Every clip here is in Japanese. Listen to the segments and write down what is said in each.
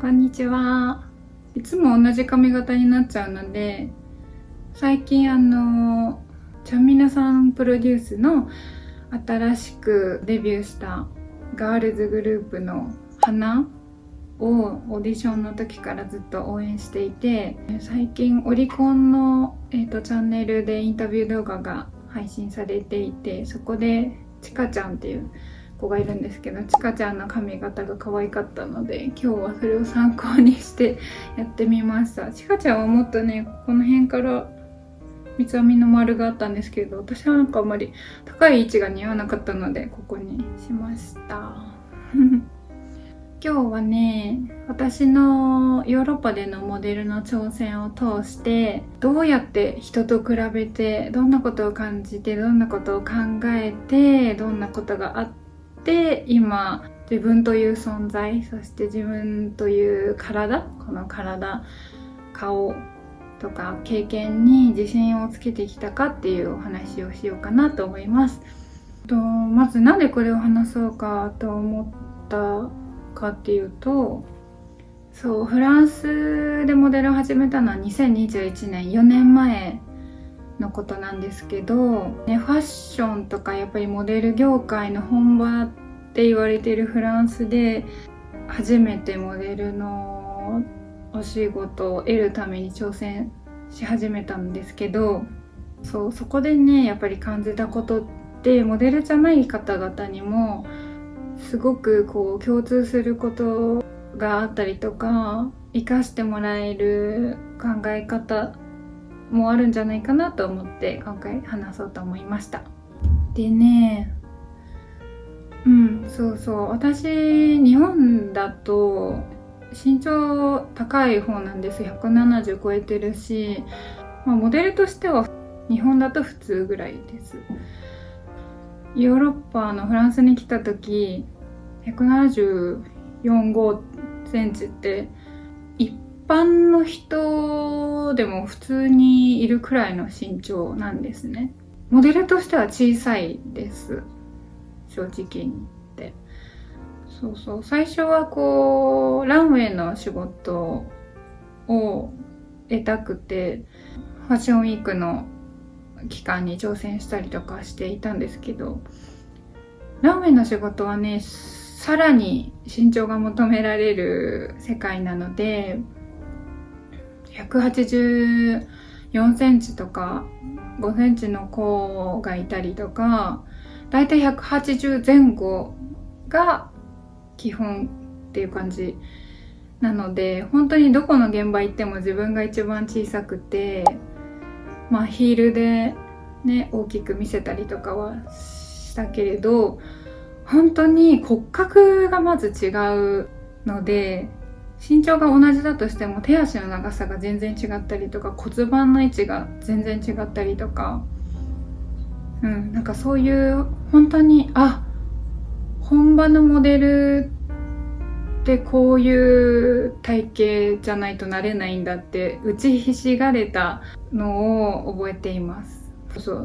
こんにちは。いつも同じ髪型になっちゃうので、最近ちゃんみなさんプロデュースの新しくデビューしたガールズグループの花をオーディションの時からずっと応援していて、最近オリコンの、チャンネルでインタビュー動画が配信されていて、そこでちかちゃんっていう子がいるんですけど、ちかちゃんの髪型が可愛かったので、今日はそれを参考にしてやってみました。ちかちゃんはもっとね、この辺から三つ編みの丸があったんですけど、私はなんかあんまり高い位置が似合わなかったのでここにしました今日はね、私のヨーロッパでのモデルの挑戦を通して、どうやって人と比べて、どんなことを感じて、どんなことを考えて、どんなことがあって今自分という存在、そして自分という体、この体、顔とか経験に自信をつけてきたかっていうお話をしようかなと思います。まずなんでこれを話そうかと思ったかっていうと、フランスでモデルを始めたのは2021年、4年前のことなんですけど、ね、ファッションとかやっぱりモデル業界の本場って言われているフランスで初めてモデルのお仕事を得るために挑戦し始めたんですけど、そこでね、やっぱり感じたことって、モデルじゃない方々にもすごくこう共通することがあったりとか、生かしてもらえる考え方もあるんじゃないかなと思って今回話そうと思いました。でね、私日本だと身長高い方なんです。170超えてるし、モデルとしては日本だと普通ぐらいです。ヨーロッパのフランスに来た時、174、5センチって一般の人でも普通にいるくらいの身長なんですね。モデルとしては小さいです、正直に言って。最初はこうランウェイの仕事を得たくて、ファッションウィークの期間に挑戦したりとかしていたんですけど、ランウェイの仕事はね、さらに身長が求められる世界なので、184センチとか5センチの子がいたりとか、だいたい180前後が基本っていう感じなので、本当にどこの現場行っても自分が一番小さくて、ヒールでね大きく見せたりとかはしたけれど、本当に骨格がまず違うので、身長が同じだとしても手足の長さが全然違ったりとか、骨盤の位置が全然違ったりとか、なんかそういう本当に本場のモデルってこういう体型じゃないとなれないんだって打ちひしがれたのを覚えています。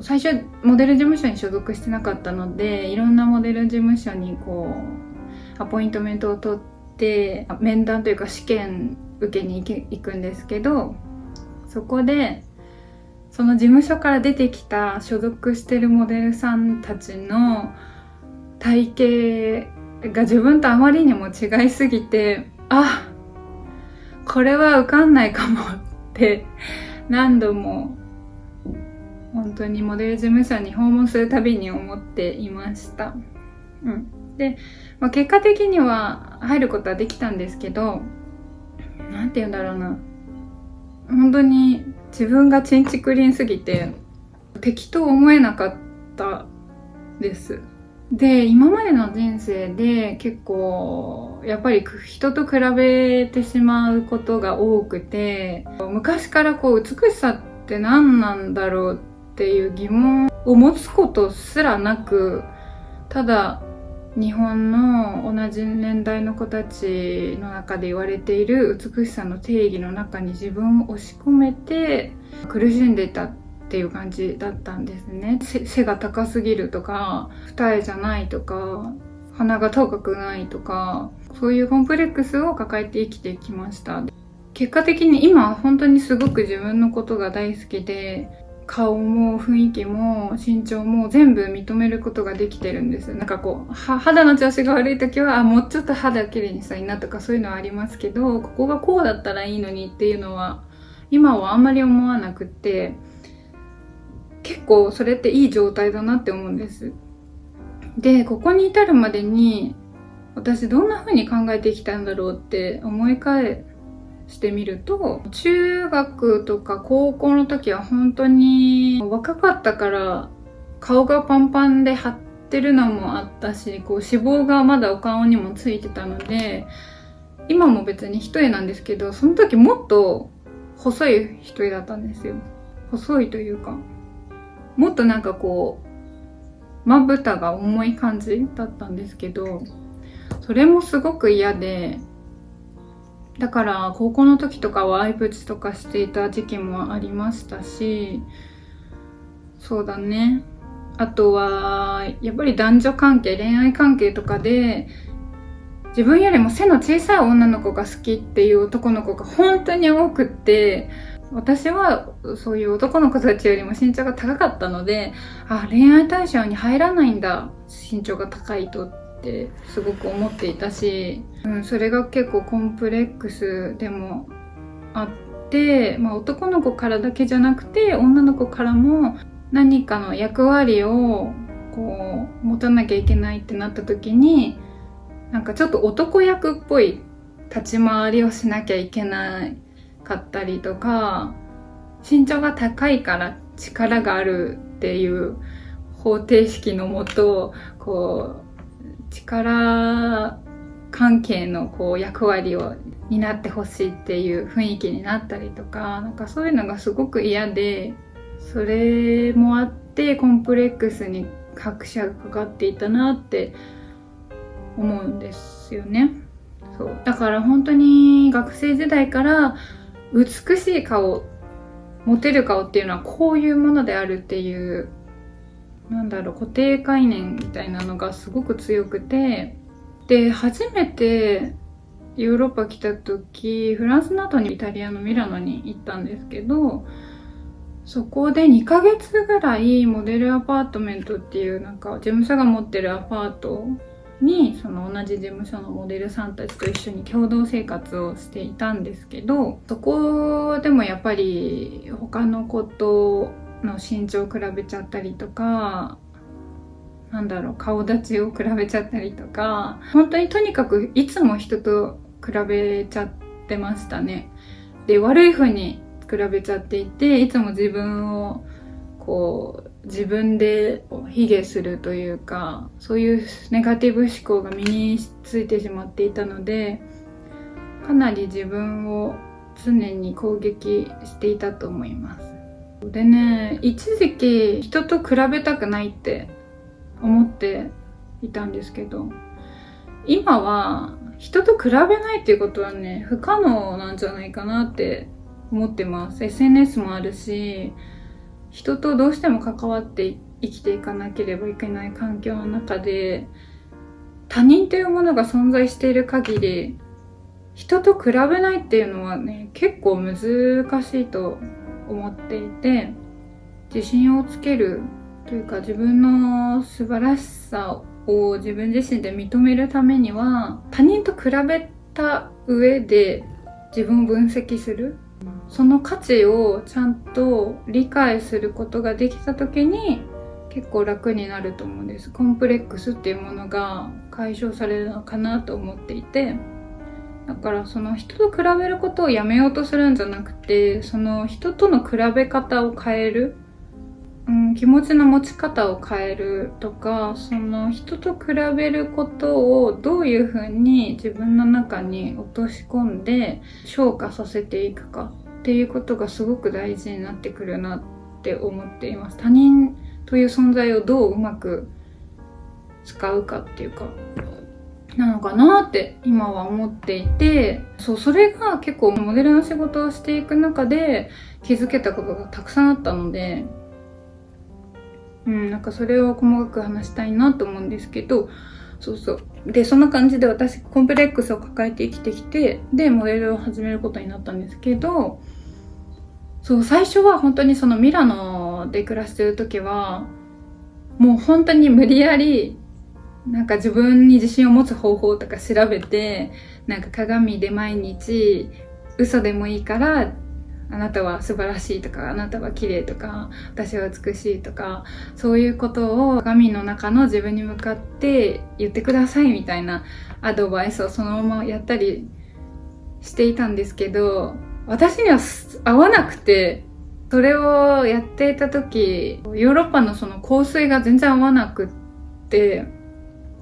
最初モデル事務所に所属してなかったので、いろんなモデル事務所にこうアポイントメントを取って面談というか試験受けに行くんですけど、そこでその事務所から出てきた所属してるモデルさんたちの体型が自分とあまりにも違いすぎて、これは受かんないかもって何度も本当にモデル事務所に訪問するたびに思っていました。で、結果的には入ることはできたんですけど、なんて言うんだろうな、本当に自分がチンチクリンすぎて敵と思えなかったです。で、今までの人生で結構やっぱり人と比べてしまうことが多くて、昔からこう美しさって何なんだろうっていう疑問を持つことすらなく、ただ日本の同じ年代の子たちの中で言われている美しさの定義の中に自分を押し込めて苦しんでいたっていう感じだったんですね。背が高すぎるとか、二重じゃないとか、鼻が高くないとか、そういうコンプレックスを抱えて生きてきました。結果的に今は本当にすごく自分のことが大好きで、顔も雰囲気も身長も全部認めることができてるんです。なんかこう肌の調子が悪い時はもうちょっと肌きれいにしたいなとかそういうのはありますけど、ここがこうだったらいいのにっていうのは今はあんまり思わなくって、結構それっていい状態だなって思うんです。で、ここに至るまでに私どんな風に考えてきたんだろうって思い返してみると、中学とか高校の時は本当に若かったから顔がパンパンで張ってるのもあったし、こう脂肪がまだお顔にもついてたので、今も別に一重なんですけど、その時もっと細い一重だったんですよ。細いというか、もっとなんかこうまぶたが重い感じだったんですけど、それもすごく嫌で、だから高校の時とかはアイプチとかしていた時期もありましたし、そうだね。あとはやっぱり男女関係、恋愛関係とかで自分よりも背の小さい女の子が好きっていう男の子が本当に多くって、私はそういう男の子たちよりも身長が高かったので、恋愛対象に入らないんだ、身長が高いとってすごく思っていたし、それが結構コンプレックスでもあって、男の子からだけじゃなくて女の子からも何かの役割をこう持たなきゃいけないってなった時に、なんかちょっと男役っぽい立ち回りをしなきゃいけなかったりとか、身長が高いから力があるっていう方程式のもと、こう力関係のこう役割を担ってほしいっていう雰囲気になったりとか、なんかそういうのがすごく嫌で、それもあってコンプレックスに拍車がかかっていたなって思うんですよね。そうだから本当に学生時代から美しい顔、モテる顔っていうのはこういうものであるっていう、固定概念みたいなのがすごく強くて、で初めてヨーロッパ来た時、フランスの後にイタリアのミラノに行ったんですけど、そこで2ヶ月ぐらいモデルアパートメントっていうなんか事務所が持ってるアパートに、その同じ事務所のモデルさんたちと一緒に共同生活をしていたんですけど、そこでもやっぱり他の子との身長を比べちゃったりとか、顔立ちを比べちゃったりとか、本当にとにかくいつも人と比べちゃってましたね。で、悪い風に比べちゃっていて、いつも自分をこう自分で卑下するというか、そういうネガティブ思考が身についてしまっていたので、かなり自分を常に攻撃していたと思います。でね、一時期人と比べたくないって思っていたんですけど、今は人と比べないっていうことはね、不可能なんじゃないかなって思ってます。 SNS もあるし、人とどうしても関わって生きていかなければいけない環境の中で、他人というものが存在している限り人と比べないっていうのはね、結構難しいと思っていて、自信をつけるというか、自分の素晴らしさを自分自身で認めるためには、他人と比べた上で自分を分析する、その価値をちゃんと理解することができた時に結構楽になると思うんです。コンプレックスっていうものが解消されるのかなと思っていて、だからその人と比べることをやめようとするんじゃなくて、その人との比べ方を変える、気持ちの持ち方を変えるとか、その人と比べることをどういうふうに自分の中に落とし込んで消化させていくかっていうことがすごく大事になってくるなって思っています。他人という存在をどううまく使うかっていうかなのかなって今は思っていて、それが結構モデルの仕事をしていく中で気づけたことがたくさんあったので、なんかそれを細かく話したいなと思うんですけど、そうそう。で、そんな感じで私コンプレックスを抱えて生きてきて、でモデルを始めることになったんですけど、そう、最初は本当にそのミラノで暮らしてる時はもう本当に無理やりなんか自分に自信を持つ方法とか調べて、なんか鏡で毎日嘘でもいいからあなたは素晴らしいとか、あなたは綺麗とか、私は美しいとか、そういうことを鏡の中の自分に向かって言ってくださいみたいなアドバイスをそのままやったりしていたんですけど、私には合わなくて、それをやっていた時、ヨーロッパのその香水が全然合わなくって、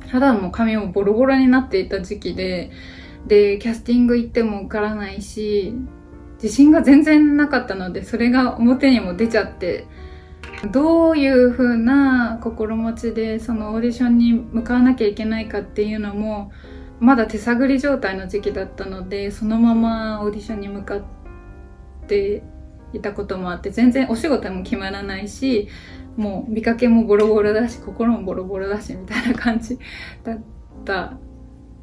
肌も髪もボロボロになっていた時期で、キャスティング行っても受からないし、自信が全然なかったので、それが表にも出ちゃって、どういう風な心持ちでそのオーディションに向かわなきゃいけないかっていうのもまだ手探り状態の時期だったので、そのままオーディションに向かっていたこともあって、全然お仕事も決まらないし、もう見かけもボロボロだし心もボロボロだしみたいな感じだった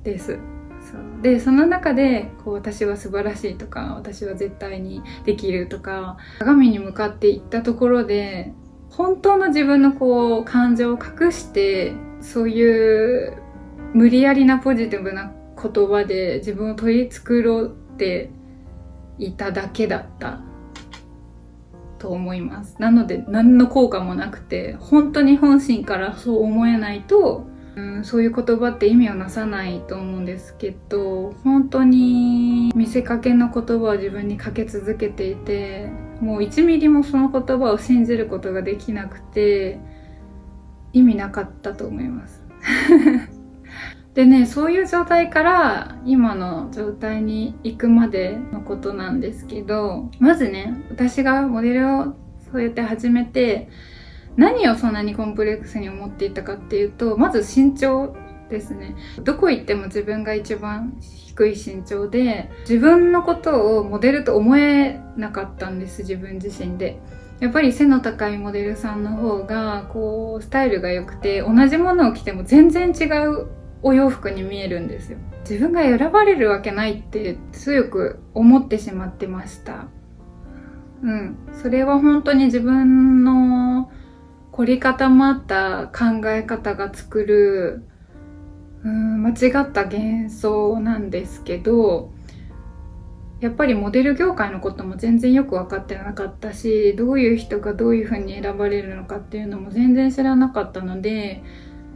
です。で、その中でこう私は素晴らしいとか、私は絶対にできるとか、鏡に向かっていったところで本当の自分のこう感情を隠して、そういう無理やりなポジティブな言葉で自分を取り繕っていただけだったと思います。なので何の効果もなくて、本当に本心からそう思えないと、そういう言葉って意味をなさないと思うんですけど、本当に見せかけの言葉を自分にかけ続けていて、もう1ミリもその言葉を信じることができなくて、意味なかったと思いますでね、そういう状態から今の状態に行くまでのことなんですけど、まずね、私がモデルをそうやって始めて何をそんなにコンプレックスに思っていたかっていうと、まず身長ですね。どこ行っても自分が一番低い身長で、自分のことをモデルと思えなかったんです、自分自身で。やっぱり背の高いモデルさんの方がこうスタイルが良くて、同じものを着ても全然違うお洋服に見えるんですよ。自分が選ばれるわけないって強く思ってしまってました。それは本当に自分の凝り固まった考え方が作る間違った幻想なんですけど、やっぱりモデル業界のことも全然よく分かってなかったし、どういう人がどういうふうに選ばれるのかっていうのも全然知らなかったので、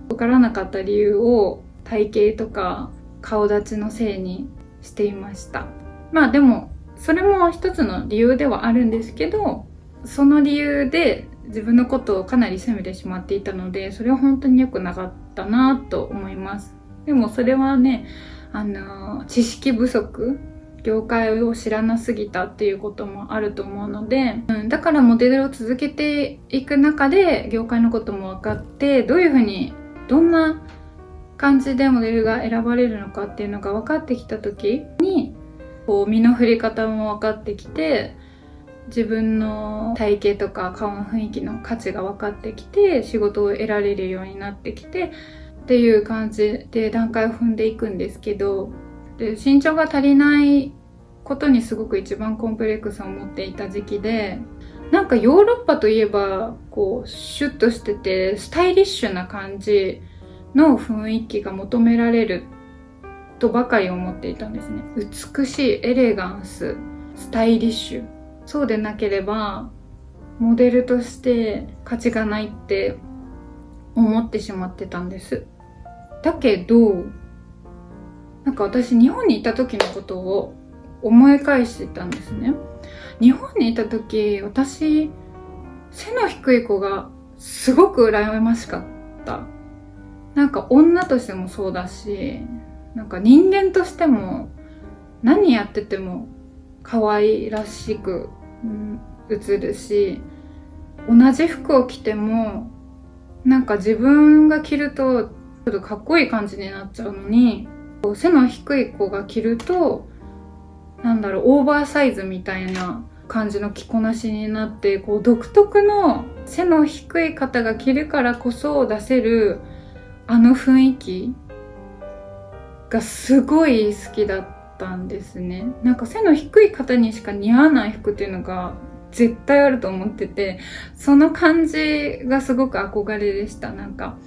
分からなかった理由を体型とか顔立ちのせいにしていました。まあでもそれも一つの理由ではあるんですけど、その理由で自分のことをかなり責めてしまっていたので、それは本当に良くなかったなと思います。でもそれはね、知識不足、業界を知らなすぎたっていうこともあると思うので、だからモデルを続けていく中で業界のことも分かって、どういうふうにどんな感じでモデルが選ばれるのかっていうのが分かってきた時に、こう身の振り方も分かってきて、自分の体型とか顔の雰囲気の価値が分かってきて、仕事を得られるようになってきてっていう感じで段階を踏んでいくんですけど、で身長が足りないことにすごく一番コンプレックスを持っていた時期で、なんかヨーロッパといえばこうシュッとしててスタイリッシュな感じの雰囲気が求められるとばかり思っていたんですね。美しい、エレガンス、スタイリッシュ、そうでなければモデルとして価値がないって思ってしまってたんです。だけどなんか私日本にいた時のことを思い返してたんですね。日本にいた時、私背の低い子がすごく羨ましかった。なんか女としてもそうだし、なんか人間としても何やってても可愛らしく、映るし、同じ服を着てもなんか自分が着るとちょっとかっこいい感じになっちゃうのに、背の低い子が着るとオーバーサイズみたいな感じの着こなしになって、こう独特の背の低い方が着るからこそ出せるあの雰囲気がすごい好きだったんですね。なんか背の低い方にしか似合わない服っていうのが絶対あると思ってて、その感じがすごく憧れでした。なんか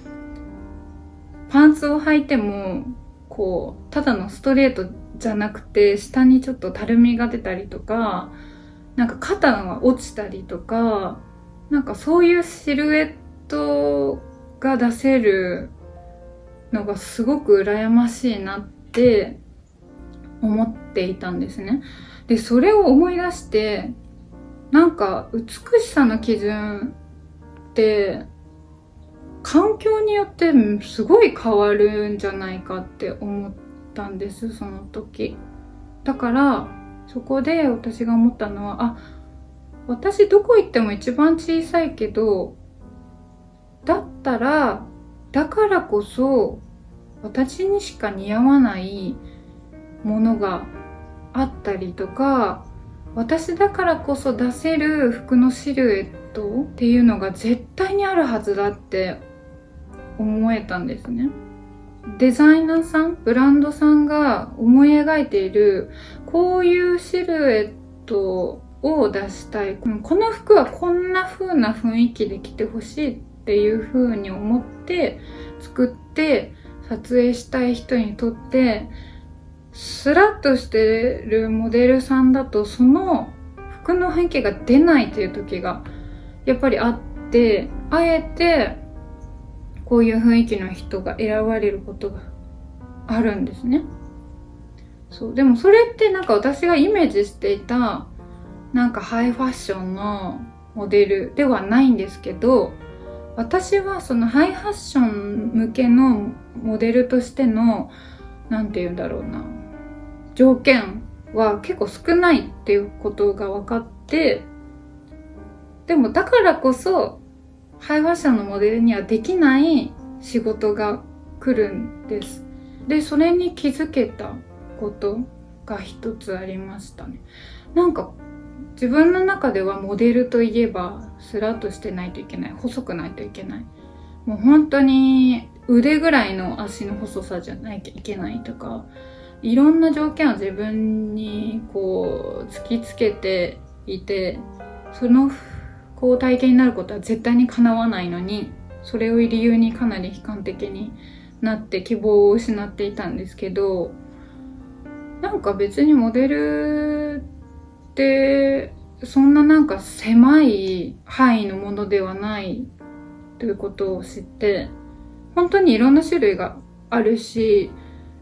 パンツを履いてもこうただのストレートじゃなくて、下にちょっとたるみが出たりとか、なんか肩が落ちたりとか、なんかそういうシルエットが出せるのがすごく羨ましいなって思っていたんですね。で、それを思い出して、なんか美しさの基準って環境によってすごい変わるんじゃないかって思ったんです、その時。だからそこで私が思ったのは、私どこ行っても一番小さいけど、だったらだからこそ私にしか似合わないものがあったりとか、私だからこそ出せる服のシルエットっていうのが絶対にあるはずだって思えたんですね。デザイナーさん、ブランドさんが思い描いているこういうシルエットを出したい、この服はこんな風な雰囲気で着てほしいっていう風に思って作って撮影したい人にとって、スラッとしてるモデルさんだとその服の雰囲気が出ないっていう時がやっぱりあって、あえてこういう雰囲気の人が選ばれることがあるんですね。そう、でもそれってなんか私がイメージしていたなんかハイファッションのモデルではないんですけど、私はそのハイファッション向けのモデルとしてのなんて言うんだろうな、条件は結構少ないっていうことが分かって、でもだからこそハイファッションのモデルにはできない仕事が来るんです。で、それに気づけたことが一つありましたね。なんか自分の中ではモデルといえばスラッとしてないといけない、細くないといけない、もう本当に腕ぐらいの足の細さじゃないといけないとか、いろんな条件を自分にこう突きつけていて、そのこう体験になることは絶対に叶わないのに、それを理由にかなり悲観的になって希望を失っていたんですけど、なんか別にモデルってそんななんか狭い範囲のものではないということを知って、本当にいろんな種類があるし、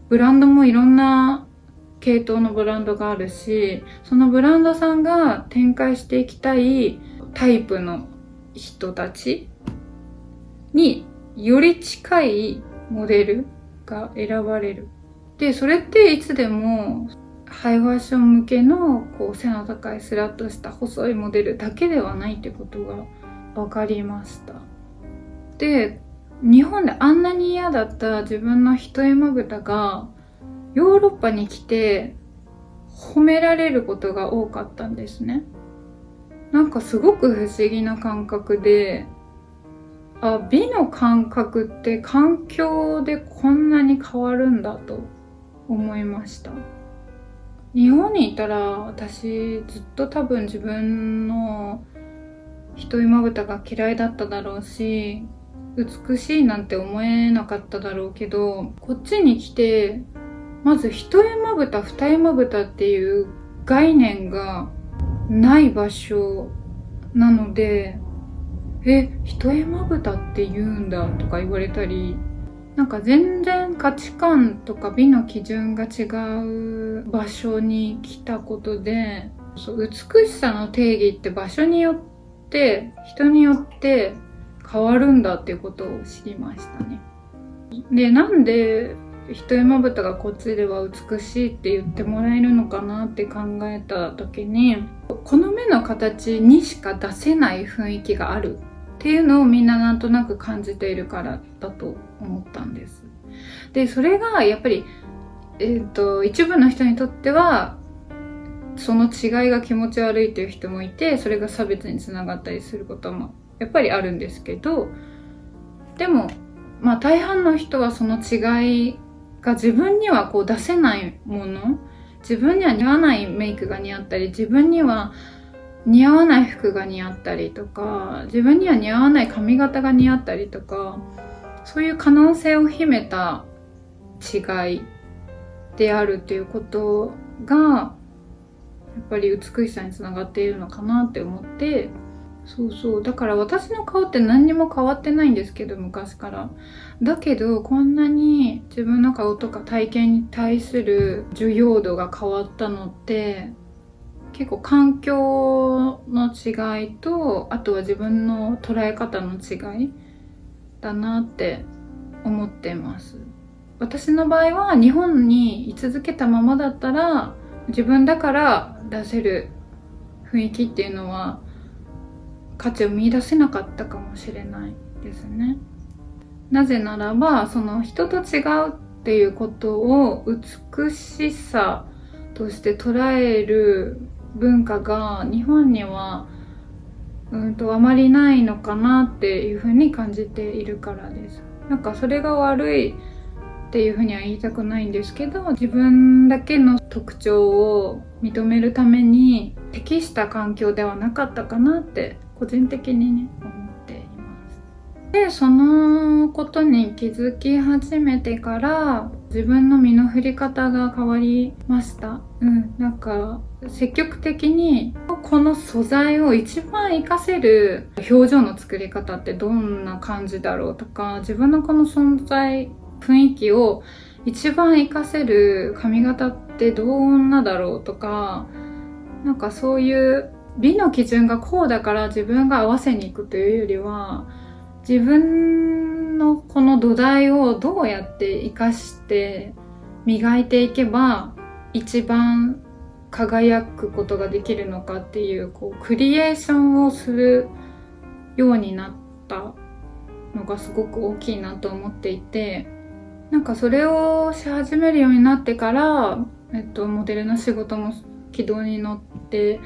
ブランドもいろんな系統のブランドがあるし、そのブランドさんが展開していきたいタイプの人たちにより近いモデルが選ばれる。で、それっていつでもハイファッション向けのこう背の高いスラッとした細いモデルだけではないってことが分かりました。で、日本であんなに嫌だった自分の一重まぶたがヨーロッパに来て褒められることが多かったんですね。なんかすごく不思議な感覚で、美の感覚って環境でこんなに変わるんだと思いました。日本にいたら私ずっと多分自分の一重まぶたが嫌いだっただろうし、美しいなんて思えなかっただろうけど、こっちに来てまず一重まぶた二重まぶたっていう概念がない場所なので、一重まぶたって言うんだとか言われたり、なんか全然価値観とか美の基準が違う場所に来たことで、美しさの定義って場所によって人によって変わるんだっていうことを知りましたね。で、なんで一重まぶたがこっちでは美しいって言ってもらえるのかなって考えた時に、この目の形にしか出せない雰囲気があるっていうのをみんななんとなく感じているからだと思ったんです。で、それがやっぱり、一部の人にとってはその違いが気持ち悪いという人もいて、それが差別につながったりすることもやっぱりあるんですけど、でも大半の人はその違いが自分にはこう出せないもの、自分には似合わないメイクが似合ったり、自分には似合わない服が似合ったりとか、自分には似合わない髪型が似合ったりとか、そういう可能性を秘めた違いであるっていうことがやっぱり美しさにつながっているのかなって思って、だから私の顔って何にも変わってないんですけど、昔から。だけどこんなに自分の顔とか体型に対する重要度が変わったのって結構環境の違いと、あとは自分の捉え方の違いだなって思ってます。私の場合は日本に居続けたままだったら自分だから出せる雰囲気っていうのは価値を見出せなかったかもしれないですね。なぜならばその人と違うっていうことを美しさとして捉える文化が日本にはあまりないのかなっていうふうに感じているからです。なんかそれが悪いっていうふうには言いたくないんですけど、自分だけの特徴を認めるために適した環境ではなかったかなって個人的にね思っています。でそのことに気づき始めてから自分の身の振り方が変わりました。なんか積極的にこの素材を一番活かせる表情の作り方ってどんな感じだろうとか、自分のこの存在雰囲気を一番活かせる髪型ってどんなだろうとか、なんかそういう美の基準がこうだから自分が合わせに行くというよりは、自分のこの土台をどうやって活かして磨いていけば一番輝くことができるのかっていう、こうクリエーションをするようになったのがすごく大きいなと思っていて、なんかそれをし始めるようになってから、モデルの仕事も軌道に乗って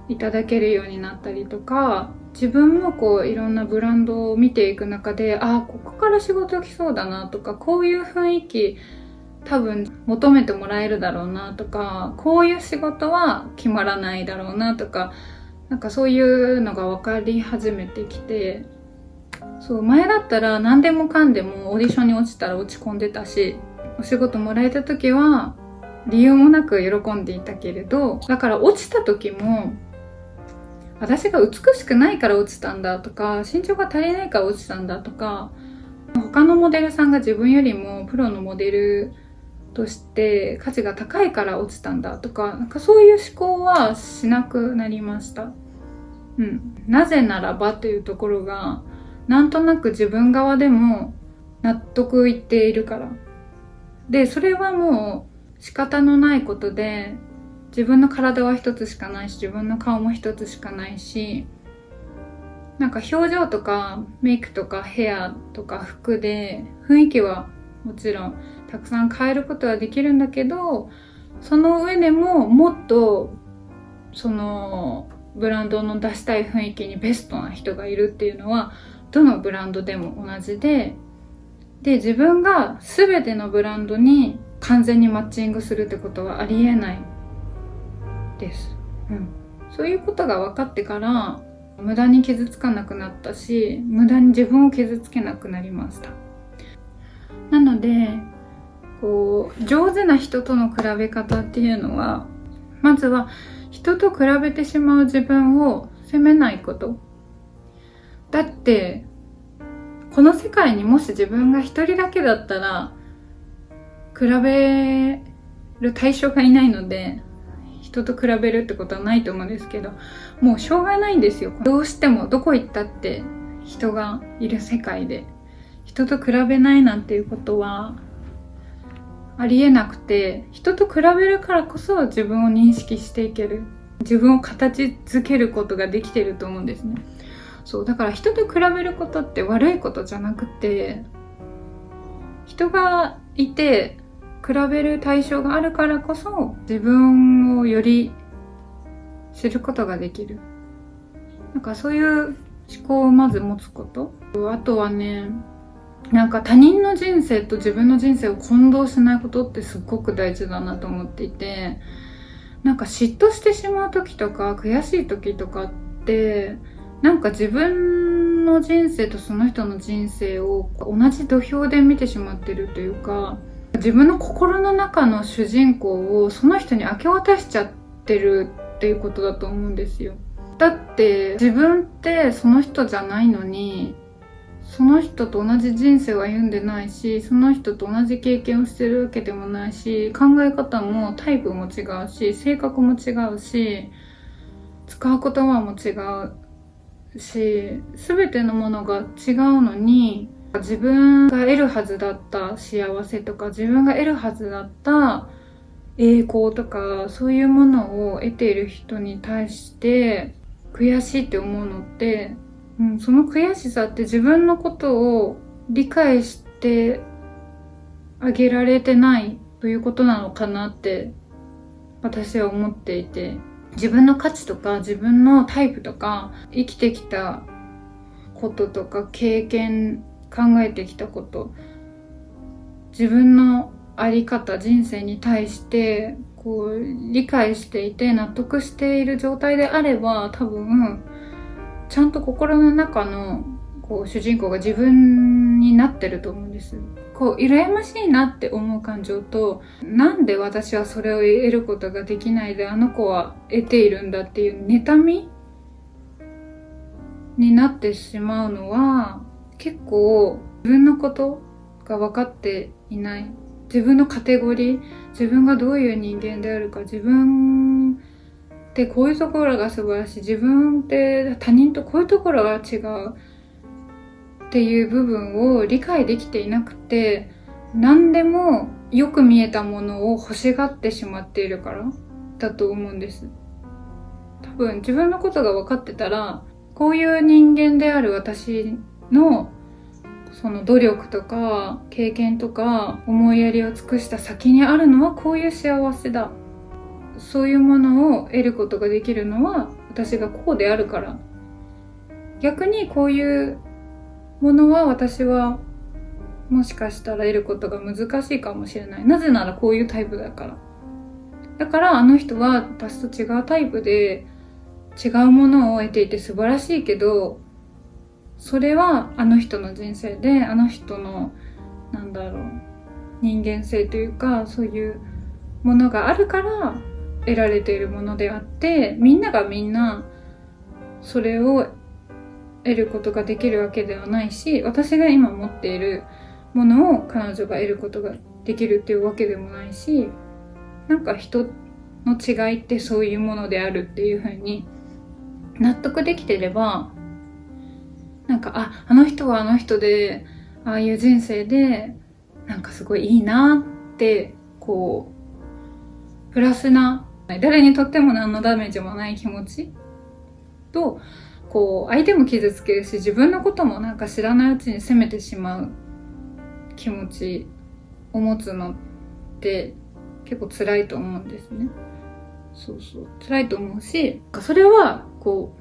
いただけるようになったりとか、自分もこういろんなブランドを見ていく中で、ここから仕事来そうだなとか、こういう雰囲気多分求めてもらえるだろうなとか、こういう仕事は決まらないだろうなとか、なんかそういうのが分かり始めてきて、前だったら何でもかんでもオーディションに落ちたら落ち込んでたし、お仕事もらえた時は理由もなく喜んでいたけれど、だから落ちた時も私が美しくないから落ちたんだとか、身長が足りないから落ちたんだとか、他のモデルさんが自分よりもプロのモデルとして価値が高いから落ちたんだとか、なんかそういう思考はしなくなりました。なぜならばというところがなんとなく自分側でも納得いっているからで、それはもう仕方のないことで、自分の体は一つしかないし、自分の顔も一つしかないし、なんか表情とかメイクとかヘアとか服で雰囲気はもちろんたくさん変えることはできるんだけど、その上でももっとそのブランドの出したい雰囲気にベストな人がいるっていうのはどのブランドでも同じで、自分が全てのブランドに完全にマッチングするってことはありえないです。そういうことが分かってから無駄に傷つかなくなったし、無駄に自分を傷つけなくなりました。なので上手な人との比べ方っていうのは、まずは人と比べてしまう自分を責めないこと。だってこの世界にもし自分が一人だけだったら比べる対象がいないので、人と比べるってことはないと思うんですけど、もうしょうがないんですよ。どうしてもどこ行ったって人がいる世界で人と比べないなんていうことはありえなくて、人と比べるからこそ自分を認識していける、自分を形づけることができてると思うんですね。だから人と比べることって悪いことじゃなくて、人がいて比べる対象があるからこそ自分をより知ることができる。なんかそういう思考をまず持つこと。あとはね、なんか他人の人生と自分の人生を混同しないことってすっごく大事だなと思っていて、なんか嫉妬してしまう時とか悔しい時とかって、なんか自分の人生とその人の人生を同じ土俵で見てしまってるというか、自分の心の中の主人公をその人に明け渡しちゃってるっていうことだと思うんですよ。だって自分ってその人じゃないのに、その人と同じ人生を歩んでないし、その人と同じ経験をしてるわけでもないし、考え方もタイプも違うし、性格も違うし、使う言葉も違うし、全てのものが違うのに、自分が得るはずだった幸せとか、自分が得るはずだった栄光とか、そういうものを得ている人に対して悔しいって思うのって、その悔しさって自分のことを理解してあげられてないということなのかなって私は思っていて、自分の価値とか自分のタイプとか生きてきたこととか経験、考えてきたこと、自分の在り方、人生に対してこう理解していて納得している状態であれば、多分ちゃんと心の中のこう主人公が自分になってると思うんです。こう羨ましいなって思う感情と、なんで私はそれを得ることができないであの子は得ているんだっていう妬みになってしまうのは、結構自分のことが分かっていない、自分のカテゴリー、自分がどういう人間であるか、自分ってこういうところが素晴らしい、自分って他人とこういうところが違うっていう部分を理解できていなくて、何でもよく見えたものを欲しがってしまっているからだと思うんです。多分自分のことが分かってたら、こういう人間である私のその努力とか経験とか思いやりを尽くした先にあるのはこういう幸せだ、そういうものを得ることができるのは私がこうであるから、逆にこういうものは私はもしかしたら得ることが難しいかもしれない、なぜならこういうタイプだから、だからあの人は私と違うタイプで違うものを得ていて素晴らしいけど、それはあの人の人生で、あの人の人間性というか、そういうものがあるから得られているものであって、みんながみんなそれを得ることができるわけではないし、私が今持っているものを彼女が得ることができるっていうわけでもないし、なんか人の違いってそういうものであるっていう風に納得できてれば、なんかあの人はあの人でああいう人生でなんかすごいいいなって、こうプラスな、誰にとっても何のダメージもない気持ちと、こう相手も傷つけるし、自分のこともなんか知らないうちに責めてしまう気持ちを持つのって結構辛いと思うんですね。そう辛いと思うし、それはこう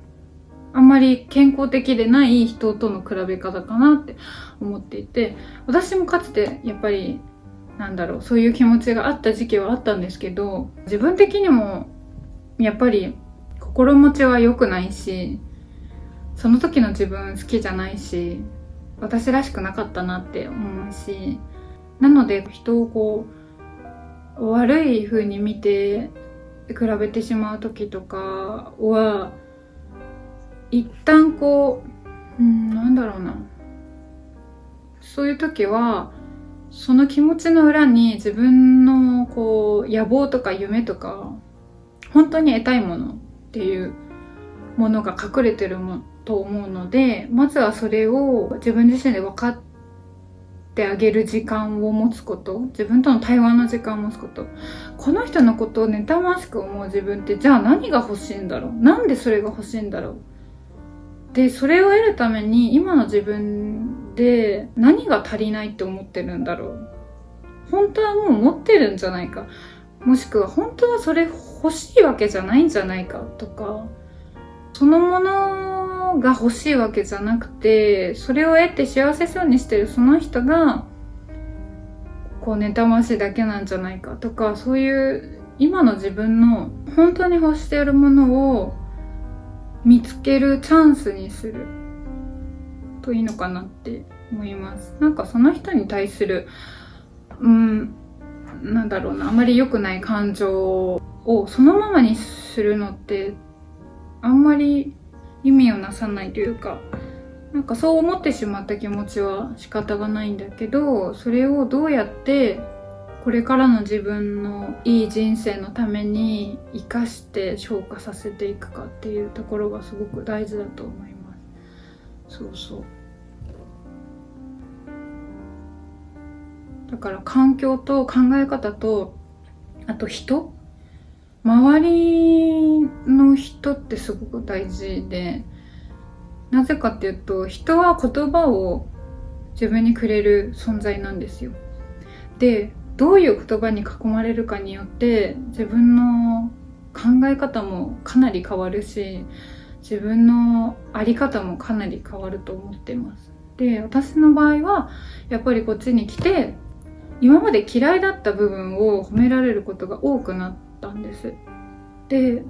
あんまり健康的でない人との比べ方かなって思っていて、私もかつてやっぱりそういう気持ちがあった時期はあったんですけど、自分的にもやっぱり心持ちは良くないし、その時の自分好きじゃないし、私らしくなかったなって思うし、なので人をこう悪い風に見て比べてしまう時とかは、一旦こうそういう時はその気持ちの裏に自分のこう野望とか夢とか本当に得たいものっていうものが隠れてると思うので、まずはそれを自分自身で分かってあげる時間を持つこと、自分との対話の時間を持つこと。この人のことを妬ましく思う自分って、じゃあ何が欲しいんだろう、なんでそれが欲しいんだろう、でそれを得るために今の自分で何が足りないって思ってるんだろう、本当はもう持ってるんじゃないか、もしくは本当はそれ欲しいわけじゃないんじゃないかとか、そのものが欲しいわけじゃなくて、それを得て幸せそうにしてるその人がこう妬ましいだけなんじゃないかとか、そういう今の自分の本当に欲しているものを見つけるチャンスにするといいのかなって思います。なんかその人に対するなんだろうな、あまり良くない感情をそのままにするのってあんまり意味をなさないというか、なんかそう思ってしまった気持ちは仕方がないんだけど、それをどうやってこれからの自分のいい人生のために生かして消化させていくかっていうところがすごく大事だと思います。そうそう。だから環境と考え方と、あと人、周りの人ってすごく大事で、なぜかっていうと、人は言葉を自分にくれる存在なんですよ。で、どういう言葉に囲まれるかによって自分の考え方もかなり変わるし、自分の在り方もかなり変わると思ってます。で、私の場合はやっぱりこっちに来て、今まで嫌いだった部分を褒められることが多くなったんです。で、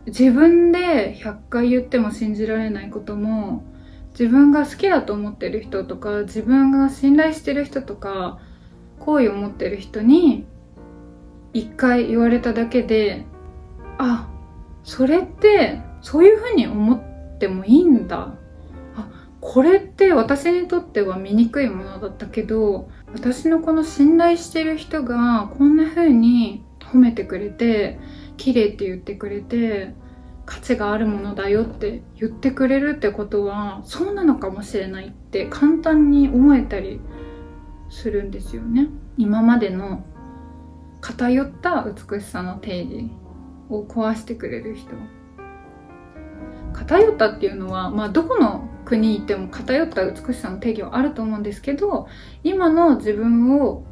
自分で100回言っても信じられないことも、自分が好きだと思ってる人とか、自分が信頼してる人とか、好意を持ってる人に1回言われただけで、あ、それってそういうふうに思ってもいいんだ、これって私にとっては醜いものだったけど、私のこの信頼してる人がこんな風に褒めてくれて、綺麗って言ってくれて、価値があるものだよって言ってくれるってことは、そうなのかもしれないって簡単に思えたりするんですよね。今までの偏った美しさの定義を壊してくれる人。偏ったっていうのは、どこの国に行っても偏った美しさの定義はあると思うんですけど、今の自分を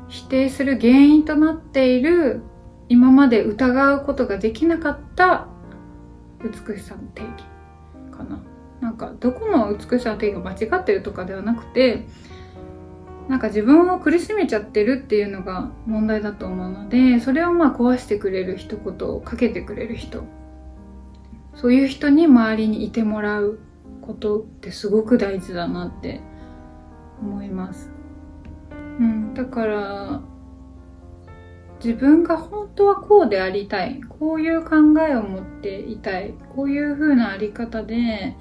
否定する原因となっている、今まで疑うことができなかった美しさの定義かな。なんかどこの美しさの定義が間違ってるとかではなくて、なんか自分を苦しめちゃってるっていうのが問題だと思うので、それを壊してくれる一言をかけてくれる人、そういう人に周りにいてもらうことってすごく大事だなって思います。だから自分が本当はこうでありたい、こういう考えを持っていたい、こういう風なあり方で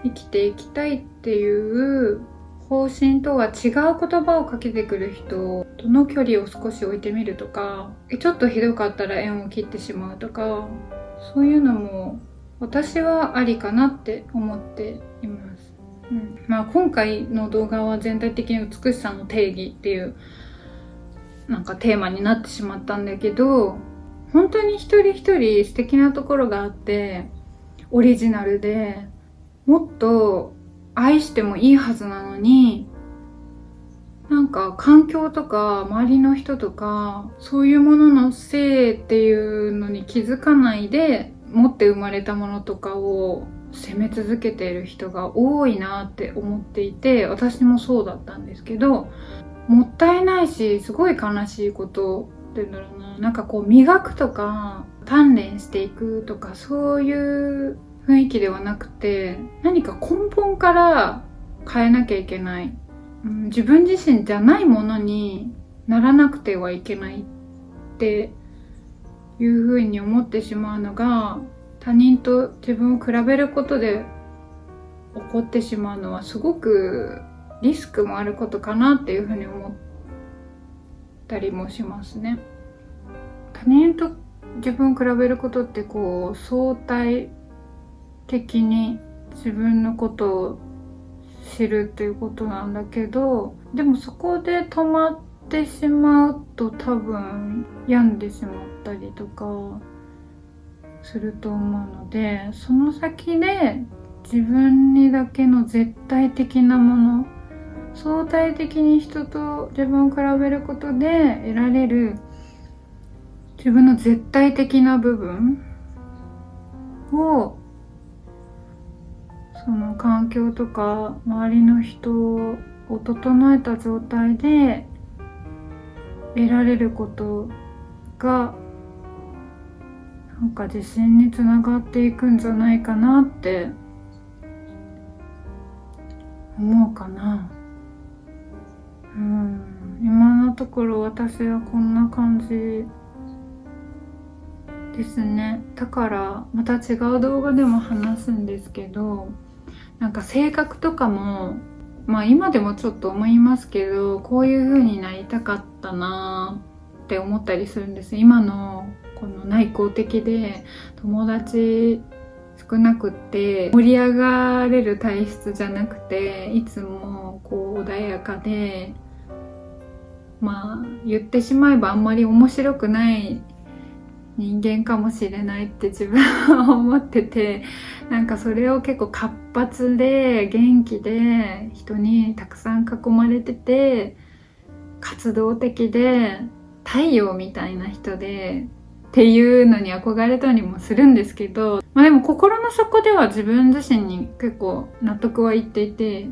生きていきたいっていう方針とは違う言葉をかけてくる人との距離を少し置いてみるとか、ちょっとひどかったら縁を切ってしまうとか、そういうのも私はありかなって思っています。今回の動画は全体的に美しさの定義っていうなんかテーマになってしまったんだけど、本当に一人一人素敵なところがあって、オリジナルでもっと愛してもいいはずなのに、なんか環境とか周りの人とかそういうもののせいっていうのに気づかないで、持って生まれたものとかを責め続けている人が多いなって思っていて、私もそうだったんですけど、もったいないし、すごい悲しいことっていうんだろうな、なんかこう磨くとか鍛錬していくとかそういう雰囲気ではなくて、何か根本から変えなきゃいけない、自分自身じゃないものにならなくてはいけないっていうふうに思ってしまうのが、他人と自分を比べることで起こってしまうのはすごくリスクもあることかなっていうふうに思ったりもしますね。他人と自分を比べることってこう相対的に自分のことを知るっていうことなんだけど、でもそこで止まってしまうと多分病んでしまったりとかすると思うので、その先で自分にだけの絶対的なもの、相対的に人と自分を比べることで得られる自分の絶対的な部分をその環境とか周りの人を整えた状態で得られることがなんか自信につながっていくんじゃないかなって思うかな。今のところ私はこんな感じですね。だからまた違う動画でも話すんですけど、なんか性格とかもまあ今でもちょっと思いますけど、こういう風になりたかったなって思ったりするんです。今のこの内向的で友達少なくって盛り上がれる体質じゃなくて、いつもこう穏やかで、まあ言ってしまえばあんまり面白くない人間かもしれないって自分は思ってて、なんかそれを結構活発で元気で人にたくさん囲まれてて活動的で太陽みたいな人でっていうのに憧れたりもするんですけど、まあでも心の底では自分自身に結構納得はいっていて、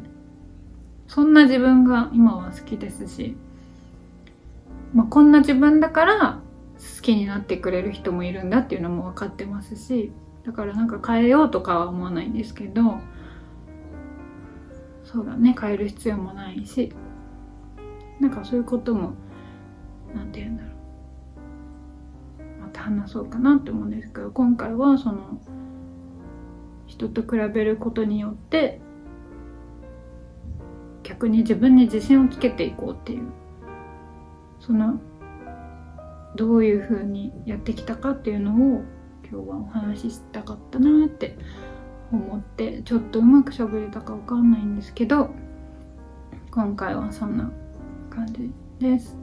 そんな自分が今は好きですし、まあ、こんな自分だから好きになってくれる人もいるんだっていうのも分かってますし、だからなんか変えようとかは思わないんですけど、そうだね、変える必要もないし、なんかそういうこともなんて言うんだろう、また話そうかなって思うんですけど、今回はその人と比べることによって逆に自分に自信をつけていこうっていう、そのどういう風にやってきたかっていうのを今日はお話ししたかったなって思って、ちょっとうまく喋れたかわかんないんですけど、今回はそんな感じです。